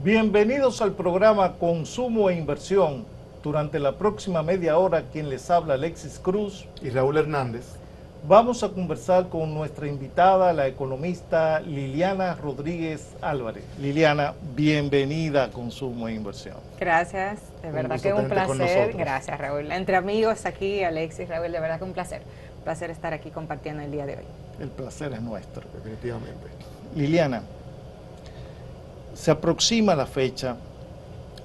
Bienvenidos al programa Consumo e Inversión. Durante la próxima media hora, quien les habla, Alexis Cruz y Raúl Hernández. Vamos a conversar con nuestra invitada, la economista Liliana Rodríguez Álvarez. Liliana, bienvenida a Consumo e Inversión. Gracias, de verdad que es un placer. Gracias, Raúl. Entre amigos aquí, Alexis, Raúl, de verdad que un placer. Un placer estar aquí compartiendo el día de hoy. El placer es nuestro. Definitivamente. Liliana, se aproxima la fecha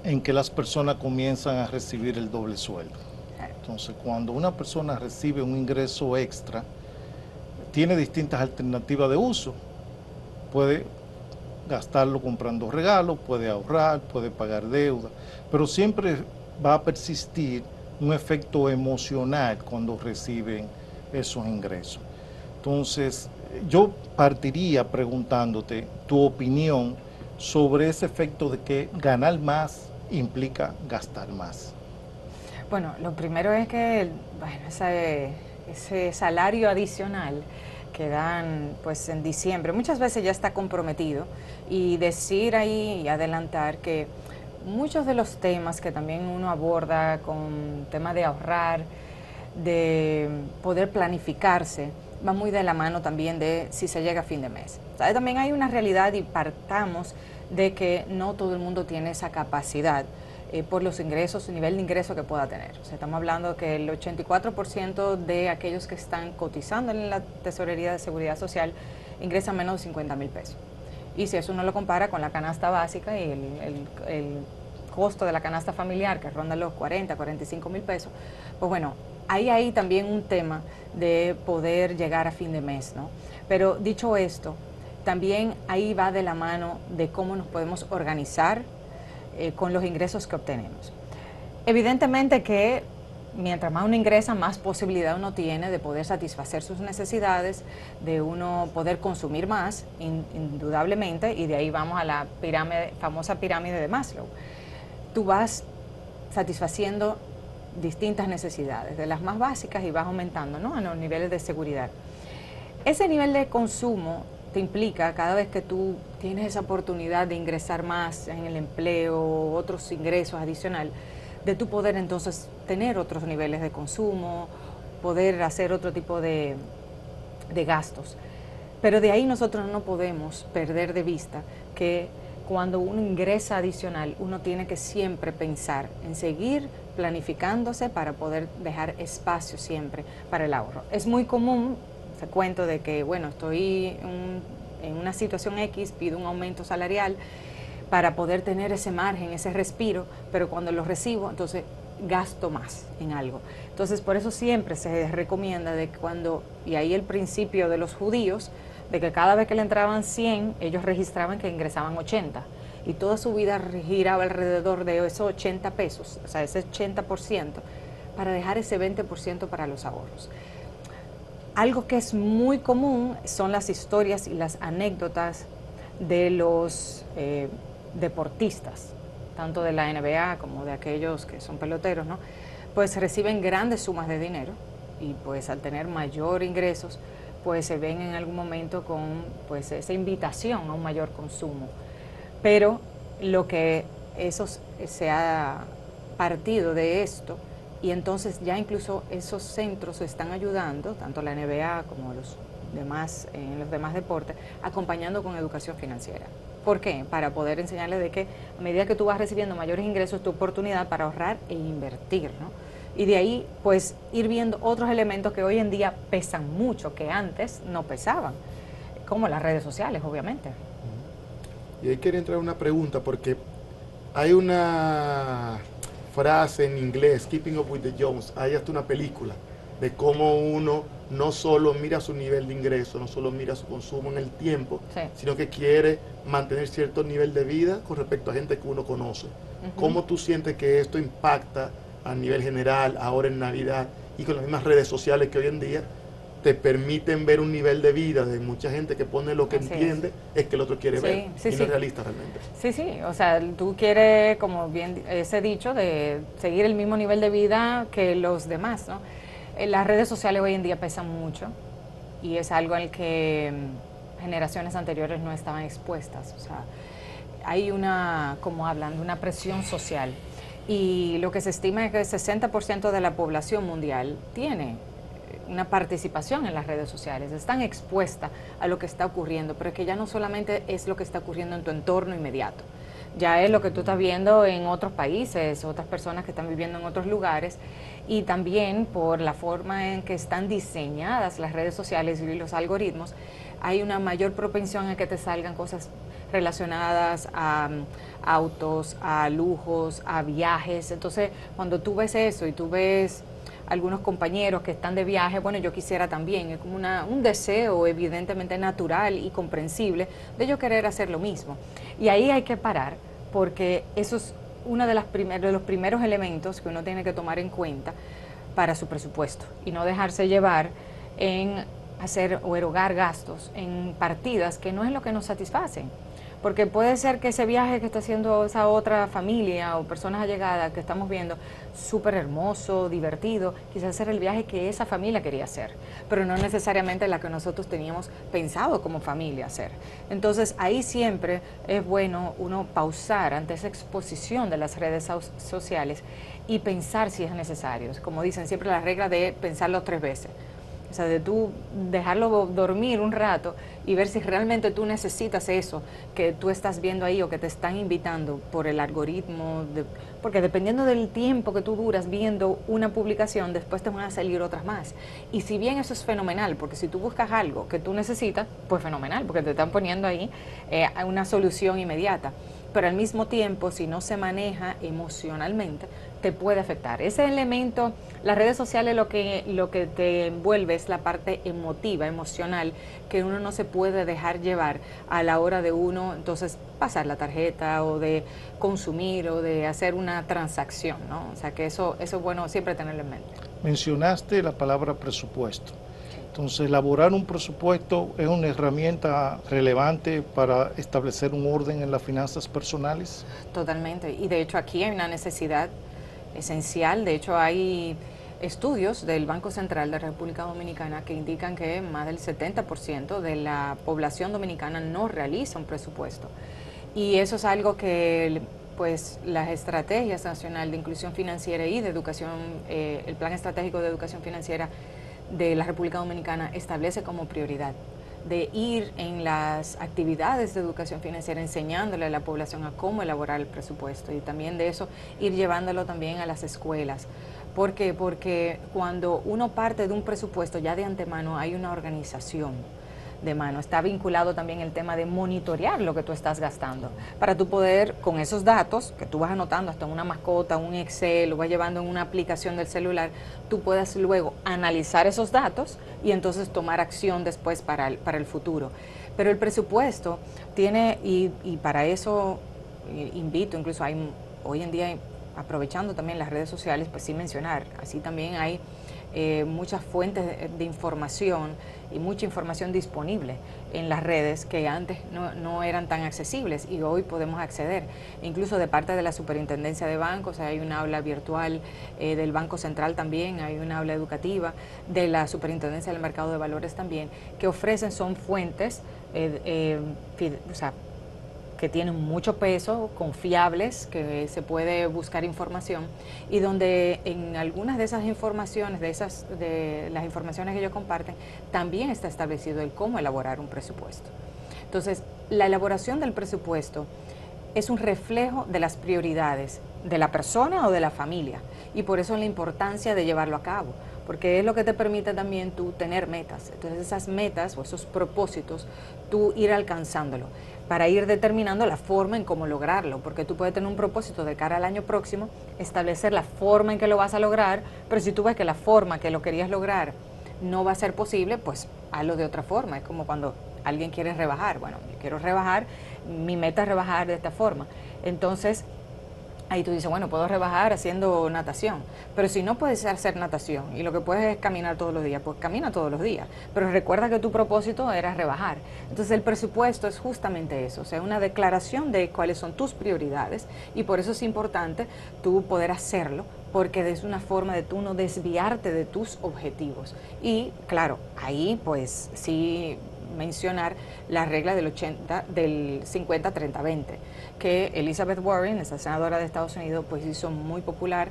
en que las personas comienzan a recibir el doble sueldo. Entonces, cuando una persona recibe un ingreso extra, tiene distintas alternativas de uso. Puede gastarlo comprando regalos, puede ahorrar, puede pagar deuda, pero siempre va a persistir un efecto emocional cuando reciben esos ingresos. Entonces, yo partiría preguntándote tu opinión sobre ese efecto de que ganar más implica gastar más. Bueno, lo primero es que ese salario adicional que dan pues en diciembre, muchas veces ya está comprometido, y decir ahí y adelantar que muchos de los temas que también uno aborda con tema de ahorrar, de poder planificarse, va muy de la mano también de si se llega a fin de mes. ¿Sabe? También hay una realidad y partamos de que no todo el mundo tiene esa capacidad por los ingresos, el nivel de ingreso que pueda tener. O sea, estamos hablando que el 84% de aquellos que están cotizando en la Tesorería de Seguridad Social ingresan menos de 50,000 pesos. Y si eso uno lo compara con la canasta básica y el costo de la canasta familiar, que ronda los 40, 45,000 pesos, pues bueno, hay también un tema de poder llegar a fin de mes, ¿no? Pero dicho esto, también ahí va de la mano de cómo nos podemos organizar con los ingresos que obtenemos. Evidentemente que mientras más uno ingresa, más posibilidad uno tiene de poder satisfacer sus necesidades, de uno poder consumir más, indudablemente, y de ahí vamos a la famosa pirámide de Maslow. Tú vas satisfaciendo distintas necesidades, de las más básicas, y vas aumentando, ¿no?, a los niveles de seguridad. Ese nivel de consumo te implica, cada vez que tú tienes esa oportunidad de ingresar más en el empleo, otros ingresos adicionales, de tú poder entonces tener otros niveles de consumo, poder hacer otro tipo de gastos. Pero de ahí nosotros no podemos perder de vista que cuando uno ingresa adicional, uno tiene que siempre pensar en seguir planificándose para poder dejar espacio siempre para el ahorro. Es muy común, te cuento, de que, bueno, estoy en una situación X, pido un aumento salarial para poder tener ese margen, ese respiro, pero cuando lo recibo, entonces gasto más en algo. Entonces, por eso siempre se recomienda de que y ahí el principio de los judíos, de que cada vez que le entraban 100, ellos registraban que ingresaban 80, y toda su vida giraba alrededor de esos 80 pesos, o sea, ese 80%, para dejar ese 20% para los ahorros. Algo que es muy común son las historias y las anécdotas de los deportistas, tanto de la NBA como de aquellos que son peloteros, ¿no? Pues reciben grandes sumas de dinero, y pues al tener mayor ingresos, pues se ven en algún momento con pues esa invitación a un mayor consumo. Pero lo que se ha partido de esto, y entonces ya incluso esos centros están ayudando, tanto la NBA como los demás deportes, acompañando con educación financiera. ¿Por qué? Para poder enseñarles de que a medida que tú vas recibiendo mayores ingresos, es tu oportunidad para ahorrar e invertir, ¿no? Y de ahí, pues, ir viendo otros elementos que hoy en día pesan mucho, que antes no pesaban, como las redes sociales, obviamente. Y ahí quería entrar una pregunta, porque hay una frase en inglés, Keeping Up with the Jones, hay hasta una película de cómo uno no solo mira su nivel de ingreso, no solo mira su consumo en el tiempo, sí, sino que quiere mantener cierto nivel de vida con respecto a gente que uno conoce. ¿Cómo tú sientes que esto impacta a nivel general, ahora en Navidad, y con las mismas redes sociales que hoy en día te permiten ver un nivel de vida de mucha gente que pone lo que entiende es que el otro quiere ver, y no es realista realmente? Sí, o sea, tú quieres, como bien ese dicho, de seguir el mismo nivel de vida que los demás, ¿no? Las redes sociales hoy en día pesan mucho, y es algo al que generaciones anteriores no estaban expuestas. O sea, hay una, como hablan, una presión social. Y lo que se estima es que el 60% de la población mundial tiene una participación en las redes sociales, están expuestas a lo que está ocurriendo, pero es que ya no solamente es lo que está ocurriendo en tu entorno inmediato, ya es lo que tú estás viendo en otros países, otras personas que están viviendo en otros lugares, y también por la forma en que están diseñadas las redes sociales y los algoritmos, hay una mayor propensión a que te salgan cosas relacionadas a autos, a lujos, a viajes. Entonces, cuando tú ves eso y tú ves algunos compañeros que están de viaje, bueno, yo quisiera también, es como un deseo evidentemente natural y comprensible de yo querer hacer lo mismo. Y ahí hay que parar, porque eso es uno de los primeros elementos que uno tiene que tomar en cuenta para su presupuesto y no dejarse llevar en hacer o erogar gastos en partidas que no es lo que nos satisfacen. Porque puede ser que ese viaje que está haciendo esa otra familia o personas allegadas que estamos viendo, súper hermoso, divertido, quizás era el viaje que esa familia quería hacer, pero no necesariamente la que nosotros teníamos pensado como familia hacer. Entonces ahí siempre es bueno uno pausar ante esa exposición de las redes sociales y pensar si es necesario. Como dicen siempre la regla de pensarlo 3 veces. O sea, de tú dejarlo dormir un rato y ver si realmente tú necesitas eso que tú estás viendo ahí o que te están invitando por el algoritmo, porque dependiendo del tiempo que tú duras viendo una publicación, después te van a salir otras más. Y si bien eso es fenomenal, porque si tú buscas algo que tú necesitas, pues fenomenal, porque te están poniendo ahí una solución inmediata. Pero al mismo tiempo, si no se maneja emocionalmente, te puede afectar. Ese elemento, las redes sociales lo que te envuelve es la parte emotiva, emocional, que uno no se puede dejar llevar a la hora de uno, entonces, pasar la tarjeta o de consumir o de hacer una transacción, ¿no? O sea, que eso es bueno siempre tenerlo en mente. Mencionaste la palabra presupuesto. Entonces, elaborar un presupuesto es una herramienta relevante para establecer un orden en las finanzas personales. Totalmente. Y de hecho aquí hay una necesidad esencial. De hecho hay estudios del Banco Central de la República Dominicana que indican que más del 70% de la población dominicana no realiza un presupuesto. Y eso es algo que pues las estrategias nacional de inclusión financiera y de educación, el Plan Estratégico de Educación Financiera de la República Dominicana establece como prioridad de ir en las actividades de educación financiera enseñándole a la población a cómo elaborar el presupuesto y también de eso ir llevándolo también a las escuelas. ¿Por qué? Porque cuando uno parte de un presupuesto ya de antemano hay una organización de mano. Está vinculado también el tema de monitorear lo que tú estás gastando, para tú poder, con esos datos que tú vas anotando hasta en una mascota, un Excel, lo vas llevando en una aplicación del celular, tú puedas luego analizar esos datos y entonces tomar acción después para el futuro. Pero el presupuesto tiene, y para eso invito, incluso hoy en día, aprovechando también las redes sociales, pues sí mencionar, así también hay muchas fuentes de información y mucha información disponible en las redes que antes no eran tan accesibles y hoy podemos acceder. Incluso de parte de la Superintendencia de Bancos hay una aula virtual, del Banco Central también hay una aula educativa, de la Superintendencia del Mercado de Valores también, que ofrecen, son fuentes, o sea, que tienen mucho peso, confiables, que se puede buscar información y donde en algunas de esas informaciones, de las informaciones que ellos comparten, también está establecido el cómo elaborar un presupuesto. Entonces, la elaboración del presupuesto es un reflejo de las prioridades de la persona o de la familia y por eso la importancia de llevarlo a cabo, porque es lo que te permite también tú tener metas. Entonces esas metas o esos propósitos, tú ir alcanzándolo para ir determinando la forma en cómo lograrlo, porque tú puedes tener un propósito de cara al año próximo, establecer la forma en que lo vas a lograr, pero si tú ves que la forma que lo querías lograr no va a ser posible, pues hazlo de otra forma. Es como cuando alguien quiere rebajar, bueno, yo quiero rebajar, mi meta es rebajar de esta forma. Entonces, ahí tú dices, bueno, puedo rebajar haciendo natación, pero si no puedes hacer natación y lo que puedes es caminar todos los días, pues camina todos los días, pero recuerda que tu propósito era rebajar. Entonces el presupuesto es justamente eso, o sea, una declaración de cuáles son tus prioridades y por eso es importante tú poder hacerlo, porque es una forma de tú no desviarte de tus objetivos. Y claro, ahí pues sí mencionar la regla del 50-30-20, que Elizabeth Warren, esa senadora de Estados Unidos, pues hizo muy popular,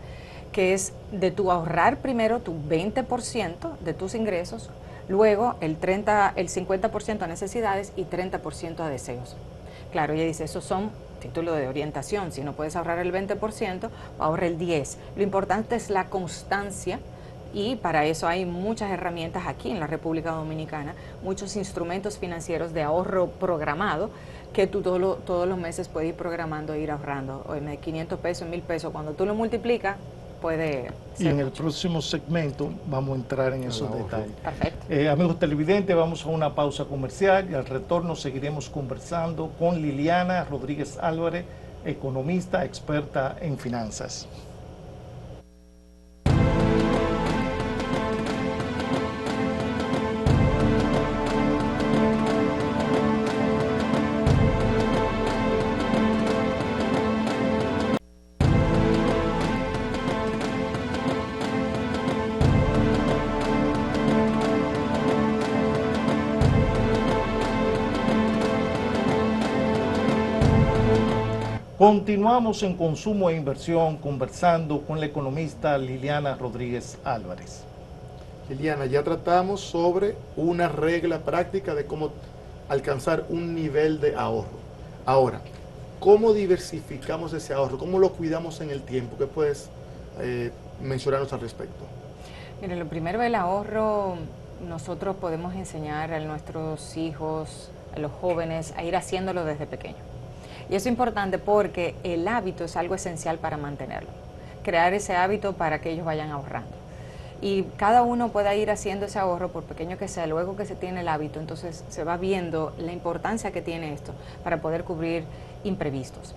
que es de tu ahorrar primero tu 20% de tus ingresos, luego el 50% a necesidades y 30% a deseos. Claro, ella dice, esos son títulos de orientación, si no puedes ahorrar el 20%, ahorra el 10%. Lo importante es la constancia, y para eso hay muchas herramientas aquí en la República Dominicana, muchos instrumentos financieros de ahorro programado que tú todos los meses puedes ir programando e ir ahorrando. Oye, de 500 pesos, 1000 pesos, cuando tú lo multiplicas, puede ser. Y en el próximo segmento vamos a entrar en esos detalles. Perfecto. Amigos televidentes, vamos a una pausa comercial y al retorno seguiremos conversando con Liliana Rodríguez Álvarez, economista experta en finanzas. Continuamos en Consumo e Inversión conversando con la economista Liliana Rodríguez Álvarez. Liliana, ya tratamos sobre una regla práctica de cómo alcanzar un nivel de ahorro. Ahora, ¿cómo diversificamos ese ahorro? ¿Cómo lo cuidamos en el tiempo? ¿Qué puedes mencionarnos al respecto? Mire, lo primero, el ahorro, nosotros podemos enseñar a nuestros hijos, a los jóvenes, a ir haciéndolo desde pequeño. Y eso es importante porque el hábito es algo esencial para mantenerlo. Crear ese hábito para que ellos vayan ahorrando. Y cada uno pueda ir haciendo ese ahorro, por pequeño que sea, luego que se tiene el hábito, entonces se va viendo la importancia que tiene esto para poder cubrir imprevistos.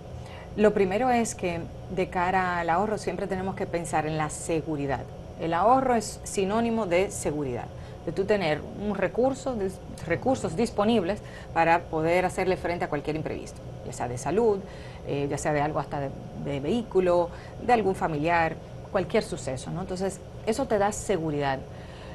Lo primero es que de cara al ahorro siempre tenemos que pensar en la seguridad. El ahorro es sinónimo de seguridad, de tú tener un recursos disponibles para poder hacerle frente a cualquier imprevisto, ya sea de salud, ya sea de algo hasta de vehículo, de algún familiar, cualquier suceso, ¿no? Entonces, eso te da seguridad.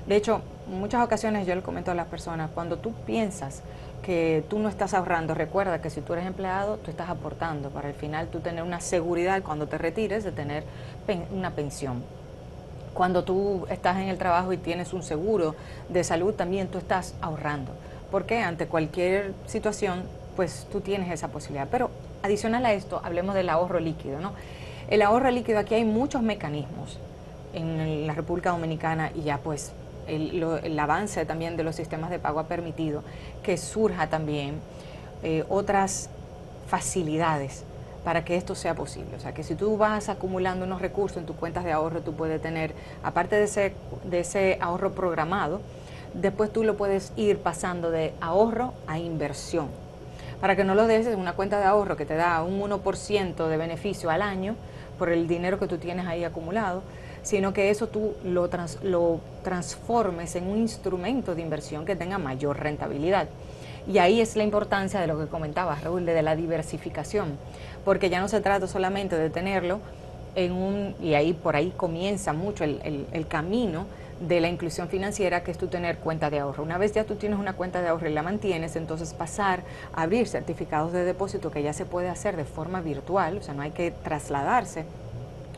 De hecho, en muchas ocasiones yo le comento a las personas, cuando tú piensas que tú no estás ahorrando, recuerda que si tú eres empleado, tú estás aportando para al final tú tener una seguridad cuando te retires de tener una pensión. Cuando tú estás en el trabajo y tienes un seguro de salud, también tú estás ahorrando. Porque ante cualquier situación, pues tú tienes esa posibilidad. Pero adicional a esto, hablemos del ahorro líquido, ¿no? El ahorro líquido, aquí hay muchos mecanismos en la República Dominicana y ya pues el avance también de los sistemas de pago ha permitido que surja también otras facilidades para que esto sea posible. O sea, que si tú vas acumulando unos recursos en tus cuentas de ahorro, tú puedes tener, aparte de ese ahorro programado, después tú lo puedes ir pasando de ahorro a inversión. Para que no lo des en una cuenta de ahorro que te da un 1% de beneficio al año por el dinero que tú tienes ahí acumulado, sino que eso tú lo transformes en un instrumento de inversión que tenga mayor rentabilidad. Y ahí es la importancia de lo que comentabas, Raúl, de la diversificación, porque ya no se trata solamente de tenerlo y ahí por ahí comienza mucho el camino de la inclusión financiera, que es tú tener cuenta de ahorro. Una vez ya tú tienes una cuenta de ahorro y la mantienes, entonces pasar a abrir certificados de depósito, que ya se puede hacer de forma virtual, o sea, no hay que trasladarse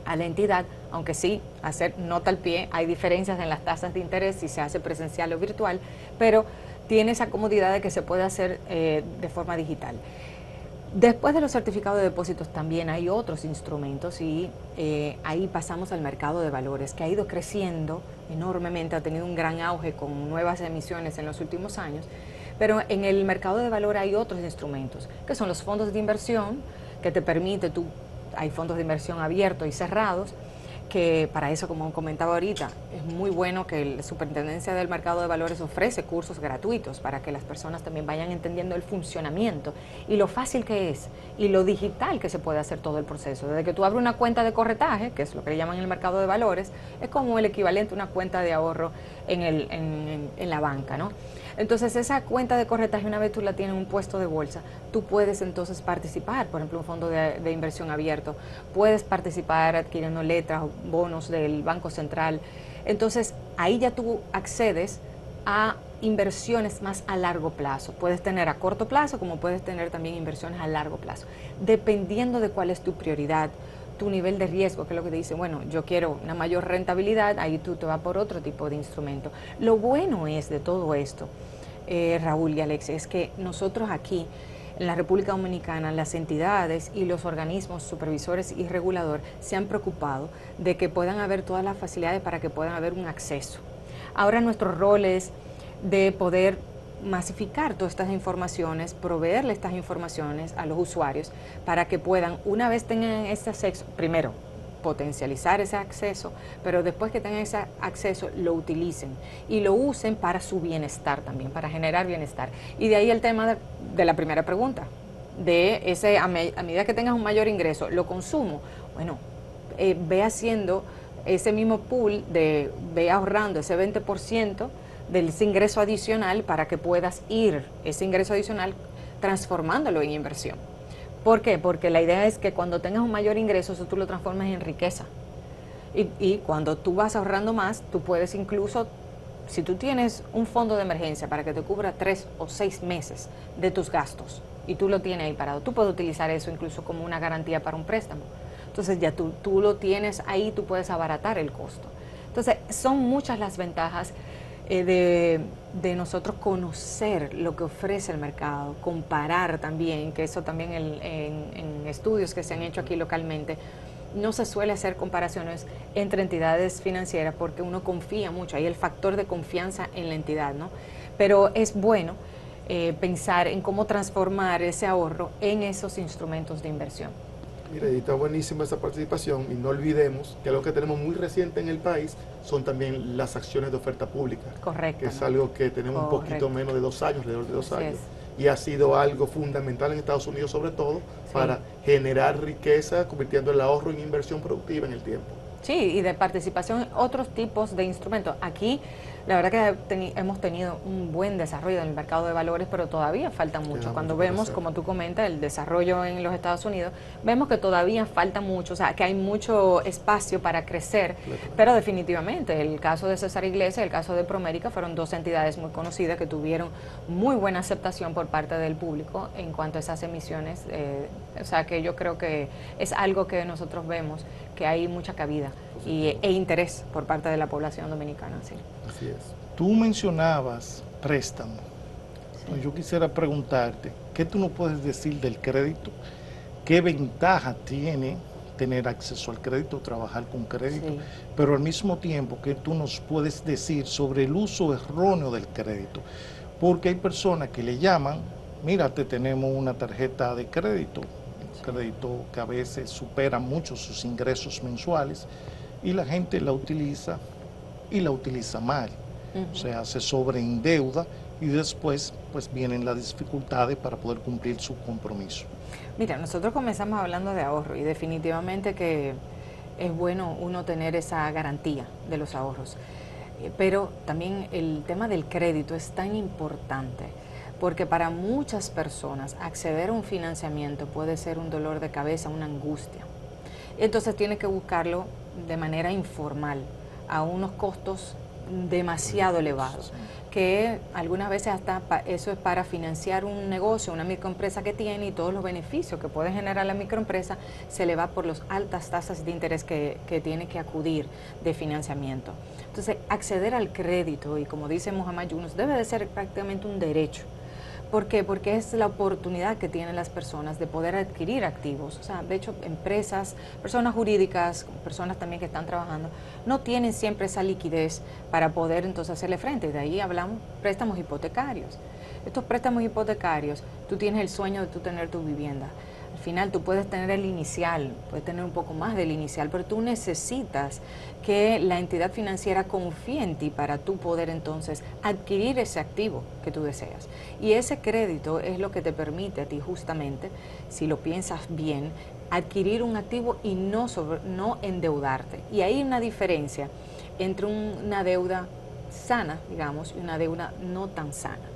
a la entidad, aunque sí, hacer nota al pie, hay diferencias en las tasas de interés si se hace presencial o virtual, pero tiene esa comodidad de que se puede hacer de forma digital. Después de los certificados de depósitos también hay otros instrumentos y ahí pasamos al mercado de valores, que ha ido creciendo enormemente, ha tenido un gran auge con nuevas emisiones en los últimos años, pero en el mercado de valor hay otros instrumentos, que son los fondos de inversión, que te permite hay fondos de inversión abiertos y cerrados, que para eso, como comentaba ahorita, es muy bueno que la Superintendencia del Mercado de Valores ofrece cursos gratuitos para que las personas también vayan entendiendo el funcionamiento y lo fácil que es y lo digital que se puede hacer todo el proceso. Desde que tú abres una cuenta de corretaje, que es lo que le llaman en el mercado de valores, es como el equivalente a una cuenta de ahorro en la banca, ¿no? Entonces, esa cuenta de corretaje, una vez tú la tienes en un puesto de bolsa, tú puedes entonces participar, por ejemplo, un fondo de inversión abierto, puedes participar adquiriendo letras o bonos del Banco Central. Entonces, ahí ya tú accedes a inversiones más a largo plazo. Puedes tener a corto plazo como puedes tener también inversiones a largo plazo, dependiendo de cuál es tu prioridad, tu nivel de riesgo, que es lo que te dice, bueno, yo quiero una mayor rentabilidad, ahí tú te vas por otro tipo de instrumento. Lo bueno es de todo esto, Raúl y Alexia, es que nosotros aquí en la República Dominicana, las entidades y los organismos supervisores y reguladores se han preocupado de que puedan haber todas las facilidades para que puedan haber un acceso. Ahora nuestro rol es de poder masificar todas estas informaciones, proveerle estas informaciones a los usuarios para que puedan, una vez tengan ese acceso, primero, potencializar ese acceso, pero después que tengan ese acceso lo utilicen y lo usen para su bienestar también, para generar bienestar. Y de ahí el tema de la primera pregunta, de ese a medida que tengas un mayor ingreso, ¿lo consumo? Bueno, ve haciendo ese mismo pool, ve ahorrando ese 20% de ese ingreso adicional para que puedas ir ese ingreso adicional transformándolo en inversión. ¿Por qué? Porque la idea es que cuando tengas un mayor ingreso, eso tú lo transformes en riqueza. Y cuando tú vas ahorrando más, tú puedes incluso, si tú tienes un fondo de emergencia para que te cubra 3 o 6 meses de tus gastos, y tú lo tienes ahí parado, tú puedes utilizar eso incluso como una garantía para un préstamo. Entonces ya tú lo tienes ahí, tú puedes abaratar el costo. Entonces son muchas las ventajas de nosotros conocer lo que ofrece el mercado, comparar también, que eso también en estudios que se han hecho aquí localmente, no se suele hacer comparaciones entre entidades financieras porque uno confía mucho, hay el factor de confianza en la entidad, ¿no? Pero es bueno pensar en cómo transformar ese ahorro en esos instrumentos de inversión. Mira, y está buenísima esa participación y no olvidemos que lo que tenemos muy reciente en el país son también las acciones de oferta pública. Correcto. Que es algo que tenemos Correcto. un poquito menos de 2 años, alrededor de 2 Así años. es. Y ha sido algo fundamental en Estados Unidos sobre todo para generar riqueza, convirtiendo el ahorro en inversión productiva en el tiempo. Sí, y de participación en otros tipos de instrumentos. Aquí, la verdad que hemos tenido un buen desarrollo en el mercado de valores, pero todavía falta mucho. Cuando vemos, como tú comentas, el desarrollo en los Estados Unidos, vemos que todavía falta mucho, o sea, que hay mucho espacio para crecer, pero definitivamente el caso de César Iglesias, el caso de Promérica, fueron dos entidades muy conocidas que tuvieron muy buena aceptación por parte del público en cuanto a esas emisiones. O sea, que yo creo que es algo que nosotros vemos, que hay mucha cabida e interés por parte de la población dominicana. Sí. Así es. Tú mencionabas préstamo. Sí. Yo quisiera preguntarte, ¿qué tú nos puedes decir del crédito? ¿Qué ventaja tiene tener acceso al crédito, trabajar con crédito? Sí. Pero al mismo tiempo, ¿qué tú nos puedes decir sobre el uso erróneo del crédito? Porque hay personas que le llaman, mira, te tenemos una tarjeta de crédito que a veces supera mucho sus ingresos mensuales, y la gente la utiliza y la utiliza mal. O sea, se sobreendeuda y después pues vienen las dificultades para poder cumplir su compromiso. Mira, nosotros comenzamos hablando de ahorro y definitivamente que es bueno uno tener esa garantía de los ahorros. Pero también el tema del crédito es tan importante porque para muchas personas acceder a un financiamiento puede ser un dolor de cabeza, una angustia. Entonces tiene que buscarlo de manera informal, a unos costos demasiado elevados, que algunas veces hasta eso es para financiar un negocio, una microempresa que tiene, y todos los beneficios que puede generar la microempresa se le va por las altas tasas de interés que tiene que acudir de financiamiento. Entonces, acceder al crédito, y como dice Muhammad Yunus, debe de ser prácticamente un derecho. ¿Por qué? Porque es la oportunidad que tienen las personas de poder adquirir activos. O sea, de hecho, empresas, personas jurídicas, personas también que están trabajando, no tienen siempre esa liquidez para poder entonces hacerle frente. De ahí hablamos préstamos hipotecarios. Estos préstamos hipotecarios, tú tienes el sueño de tú tener tu vivienda. Al final tú puedes tener el inicial, puedes tener un poco más del inicial, pero tú necesitas que la entidad financiera confíe en ti para tú poder entonces adquirir ese activo que tú deseas. Y ese crédito es lo que te permite a ti justamente, si lo piensas bien, adquirir un activo y no endeudarte. Y hay una diferencia entre una deuda sana, digamos, y una deuda no tan sana.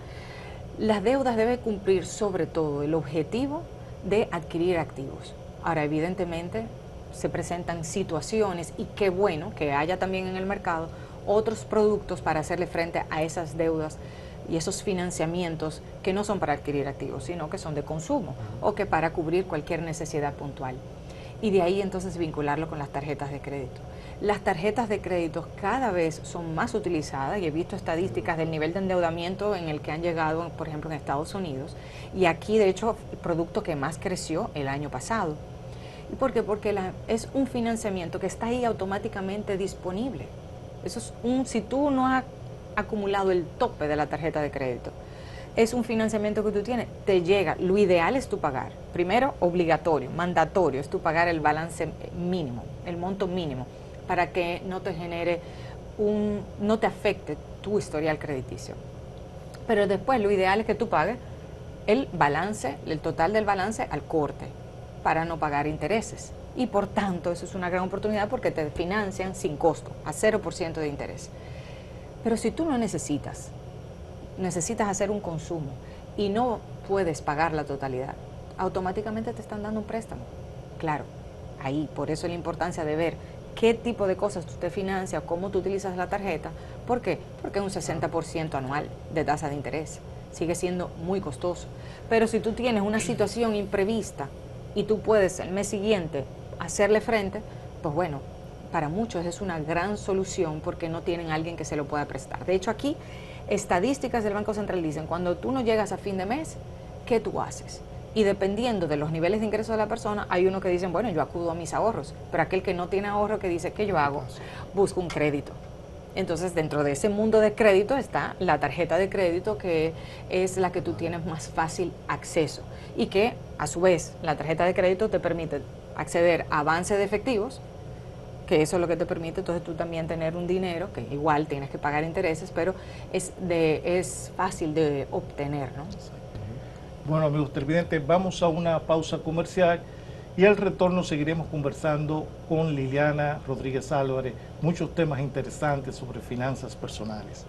Las deudas deben cumplir sobre todo el objetivo de adquirir activos. Ahora, evidentemente, se presentan situaciones y qué bueno que haya también en el mercado otros productos para hacerle frente a esas deudas y esos financiamientos que no son para adquirir activos, sino que son de consumo o que para cubrir cualquier necesidad puntual. Y de ahí entonces vincularlo con las tarjetas de crédito. Las tarjetas de crédito cada vez son más utilizadas y he visto estadísticas del nivel de endeudamiento en el que han llegado, por ejemplo, en Estados Unidos, y aquí de hecho el producto que más creció el año pasado. ¿Y por qué? Porque es un financiamiento que está ahí automáticamente disponible. Eso es si tú no has acumulado el tope de la tarjeta de crédito, es un financiamiento que tú tienes, te llega. Lo ideal es tú pagar. Primero, obligatorio, mandatorio, es tú pagar el balance mínimo, el monto mínimo, para que no te genere no te afecte tu historial crediticio. Pero después lo ideal es que tú pagues el balance, el total del balance al corte, para no pagar intereses. Y por tanto, eso es una gran oportunidad porque te financian sin costo, a 0% de interés. Pero si tú no necesitas hacer un consumo y no puedes pagar la totalidad, automáticamente te están dando un préstamo. Claro, ahí, por eso la importancia de ver qué tipo de cosas tú te financias, cómo tú utilizas la tarjeta. ¿Por qué? Porque es un 60% anual de tasa de interés. Sigue siendo muy costoso. Pero si tú tienes una situación imprevista y tú puedes el mes siguiente hacerle frente, pues bueno, para muchos es una gran solución porque no tienen alguien que se lo pueda prestar. De hecho, aquí estadísticas del Banco Central dicen, cuando tú no llegas a fin de mes, ¿qué tú haces? Y dependiendo de los niveles de ingreso de la persona, hay uno que dicen, bueno, yo acudo a mis ahorros, pero aquel que no tiene ahorro, que dice, ¿qué yo hago? Busco un crédito. Entonces, dentro de ese mundo de crédito está la tarjeta de crédito, que es la que tú tienes más fácil acceso y que, a su vez, la tarjeta de crédito te permite acceder a avances de efectivos, que eso es lo que te permite entonces tú también tener un dinero, que igual tienes que pagar intereses, pero es fácil de obtener, ¿no? Bueno, amigos televidentes, vamos a una pausa comercial y al retorno seguiremos conversando con Liliana Rodríguez Álvarez, muchos temas interesantes sobre finanzas personales.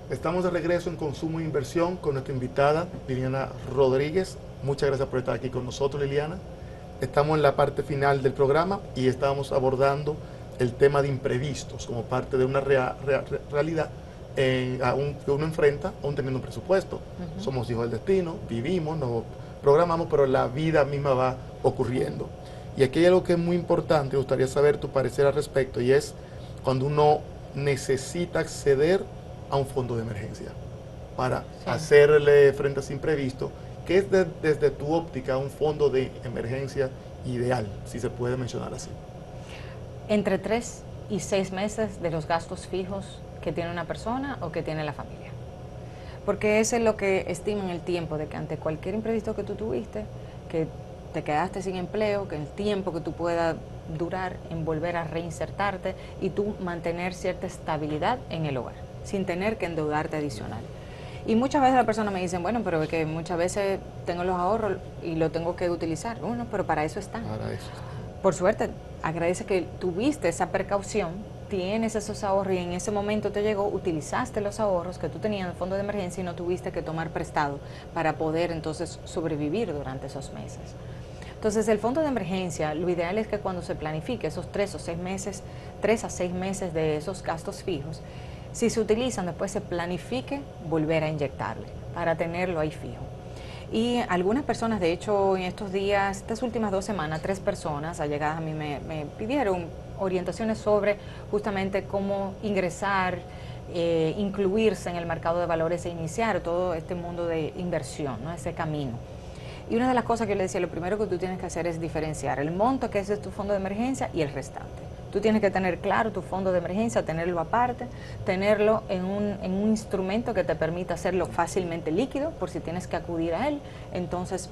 Estamos de regreso en Consumo e Inversión con nuestra invitada Liliana Rodríguez. Muchas gracias por estar aquí con nosotros, Liliana. Estamos en la parte final del programa y estamos abordando el tema de imprevistos como parte de una realidad que uno enfrenta aún teniendo un presupuesto. Somos hijos del destino, vivimos, nos programamos, pero la vida misma va ocurriendo. Y aquí hay algo que es muy importante, me gustaría saber tu parecer al respecto, y es cuando uno necesita acceder a un fondo de emergencia para hacerle frente a ese imprevisto. ¿Qué es desde tu óptica un fondo de emergencia ideal, si se puede mencionar así? Entre 3 y 6 meses de los gastos fijos que tiene una persona o que tiene la familia. Porque eso es lo que estiman el tiempo de que ante cualquier imprevisto que tú tuviste, que te quedaste sin empleo, que el tiempo que tú puedas durar en volver a reinsertarte y tú mantener cierta estabilidad en el hogar, sin tener que endeudarte adicional. Y muchas veces las personas me dicen, bueno, pero es que muchas veces tengo los ahorros y lo tengo que utilizar. Bueno, pero para eso están. Para eso. Por suerte, agradece que tuviste esa precaución, tienes esos ahorros y en ese momento te llegó, utilizaste los ahorros que tú tenías en el fondo de emergencia y no tuviste que tomar prestado para poder entonces sobrevivir durante esos meses. Entonces, el fondo de emergencia, lo ideal es que cuando se planifique esos 3 a 6 meses de esos gastos fijos, si se utilizan, después se planifique volver a inyectarle para tenerlo ahí fijo. Y algunas personas, de hecho, en estos días, estas últimas 2 semanas, 3 personas allegadas a mí me pidieron orientaciones sobre justamente cómo ingresar, incluirse en el mercado de valores e iniciar todo este mundo de inversión, ¿no? Ese camino. Y una de las cosas que yo le decía, lo primero que tú tienes que hacer es diferenciar el monto que es de tu fondo de emergencia y el restante. Tú tienes que tener claro tu fondo de emergencia, tenerlo aparte, tenerlo en un instrumento que te permita hacerlo fácilmente líquido, por si tienes que acudir a él, entonces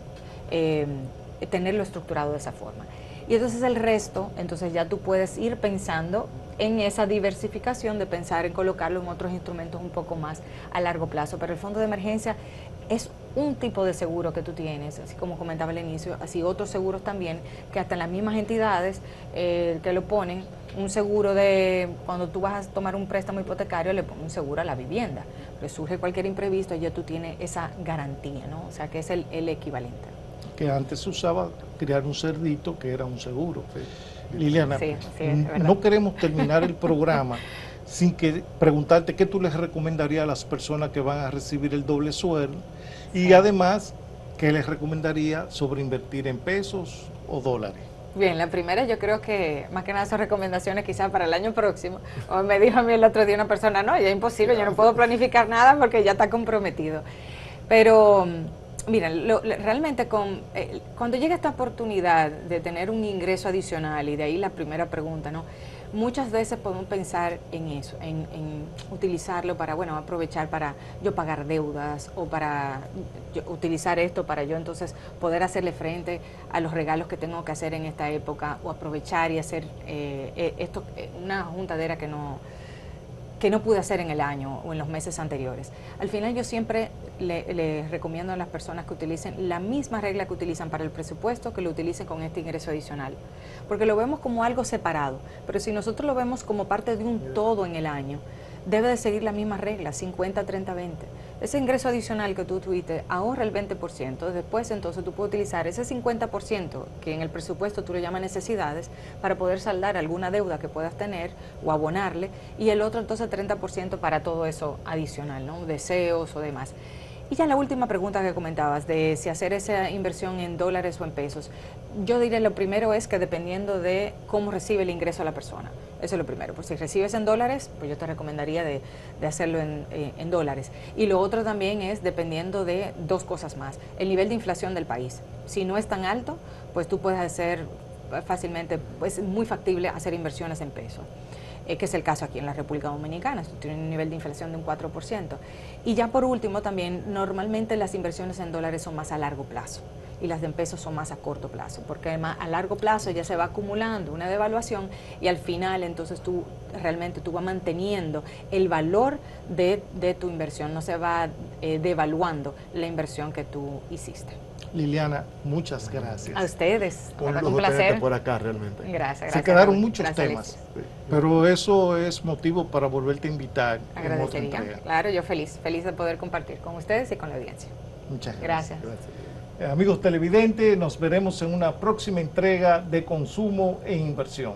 tenerlo estructurado de esa forma. Y entonces el resto, entonces ya tú puedes ir pensando en esa diversificación de pensar en colocarlo en otros instrumentos un poco más a largo plazo. Pero el fondo de emergencia es un tipo de seguro que tú tienes, así como comentaba al inicio, así otros seguros también, que hasta en las mismas entidades que lo ponen, un seguro de, cuando tú vas a tomar un préstamo hipotecario, le ponen un seguro a la vivienda, porque surge cualquier imprevisto, ya tú tienes esa garantía, ¿no? O sea, que es el equivalente. Que antes se usaba crear un cerdito que era un seguro. Liliana, Sí, es verdad. no queremos terminar el programa sin que preguntarte qué tú les recomendarías a las personas que van a recibir el doble sueldo y además qué les recomendaría sobre invertir en pesos o dólares. Bien, la primera yo creo que más que nada son recomendaciones quizás para el año próximo. O me dijo a mí el otro día una persona, no, ya es imposible, yo no puedo planificar nada porque ya está comprometido. Pero mira, realmente cuando llega esta oportunidad de tener un ingreso adicional, y de ahí la primera pregunta, ¿no? Muchas veces podemos pensar en eso, en utilizarlo para, bueno, aprovechar para yo pagar deudas o para utilizar esto para yo entonces poder hacerle frente a los regalos que tengo que hacer en esta época o aprovechar y hacer una juntadera que no pude hacer en el año o en los meses anteriores. Al final yo siempre le recomiendo a las personas que utilicen la misma regla que utilizan para el presupuesto, que lo utilicen con este ingreso adicional, porque lo vemos como algo separado, pero si nosotros lo vemos como parte de un todo en el año, debe de seguir la misma regla, 50, 30, 20. Ese ingreso adicional que tú tuviste, ahorra el 20%, después entonces tú puedes utilizar ese 50%, que en el presupuesto tú lo llamas necesidades, para poder saldar alguna deuda que puedas tener o abonarle, y el otro entonces 30% para todo eso adicional, ¿no? Deseos o demás. Y ya la última pregunta que comentabas, de si hacer esa inversión en dólares o en pesos, yo diría lo primero es que dependiendo de cómo recibe el ingreso a la persona, eso es lo primero, pues si recibes en dólares, pues yo te recomendaría de hacerlo en dólares. Y lo otro también es dependiendo de dos cosas más, el nivel de inflación del país. Si no es tan alto, pues tú puedes hacer fácilmente, pues es muy factible hacer inversiones en pesos. Que es el caso aquí en la República Dominicana, esto tiene un nivel de inflación de un 4%. Y ya por último también, normalmente las inversiones en dólares son más a largo plazo y las de en pesos son más a corto plazo, porque además a largo plazo ya se va acumulando una devaluación y al final entonces tú vas manteniendo el valor de tu inversión, no se va devaluando la inversión que tú hiciste. Liliana, muchas gracias. A ustedes, Un placer por acá realmente. Gracias. Se quedaron muchos gracias, temas, sí. pero eso es motivo para volverte a invitar en otra Agradecería. entrega. Claro, yo feliz de poder compartir con ustedes y con la audiencia. Muchas Gracias. Amigos televidentes, nos veremos en una próxima entrega de Consumo e Inversión.